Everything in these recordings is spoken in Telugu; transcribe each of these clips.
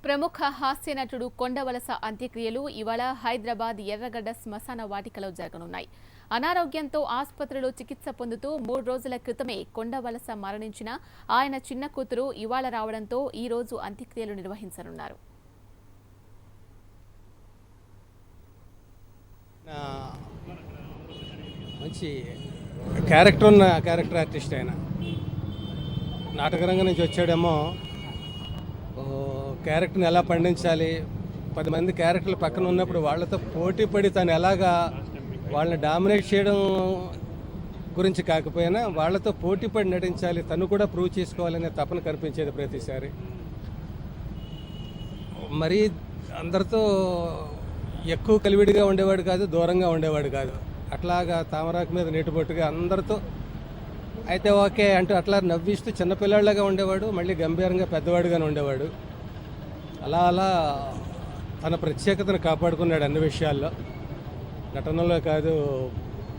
ప్రముఖ హాస్య నటుడు కొండవలస అంత్యక్రియలు ఇవాళ హైదరాబాద్ ఎర్రగడ్డ శ్మశాన వాటికలో జరగనున్నాయి. అనారోగ్యంతో ఆసుపత్రిలో చికిత్స పొందుతూ 3 రోజుల క్రితమే కొండవలస మరణించిన ఆయన చిన్న కూతురు ఇవాళ రావడంతో ఈ రోజు అంత్యక్రియలు నిర్వహించనున్నారు. మంచి క్యారెక్టర్ ఆర్టిస్ట్ ఆయన. నాటకరంగం నుంచి వచ్చాడేమో క్యారెక్టర్ని ఎలా పండించాలి, 10 మంది క్యారెక్టర్లు పక్కన ఉన్నప్పుడు వాళ్ళతో పోటీ పడి తను ఎలాగా వాళ్ళని డామినేట్ చేయడం గురించి కాకపోయినా వాళ్ళతో పోటీ పడి నటించాలి, తను కూడా ప్రూవ్ చేసుకోవాలనే తపన కనిపించేది ప్రతిసారి. మరీ అందరితో ఎక్కువ కలివిడిగా ఉండేవాడు కాదు, దూరంగా ఉండేవాడు కాదు. అట్లాగా తామరాకు మీద నీటిబొట్టుగా అందరితో అయితే ఓకే అంటూ అట్లా నవ్విస్తూ చిన్నపిల్లాళ్ళగా ఉండేవాడు, మళ్ళీ గంభీరంగా పెద్దవాడుగానే ఉండేవాడు. అలా అలా తన ప్రత్యేకతను కాపాడుకున్నాడు అన్ని విషయాల్లో, నటనలో కాదు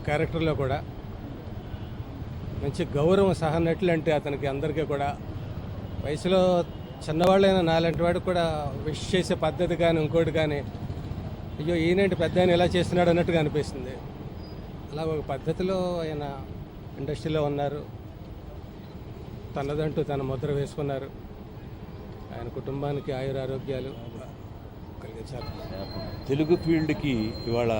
క్యారెక్టర్లో కూడా. మంచి గౌరవం సహనటులు అంటే అతనికి అందరికీ కూడా. వయసులో చిన్నవాళ్ళైన నాలాంటి వాడు కూడా విష్ చేసే పద్ధతి కానీ ఇంకోటి కానీ అయ్యో ఈయనేంటి పెద్ద ఆయన ఇలా చేస్తున్నాడు అన్నట్టుగా అనిపిస్తుంది. అలా ఒక పద్ధతిలో ఆయన ఇండస్ట్రీలో ఉన్నారు, తనదంటూ తన ముద్ర వేసుకున్నారు. ఆయన కుటుంబానికి ఆయురారోగ్యాలు కలిగించారు. తెలుగు ఫీల్డ్కి ఇవాళ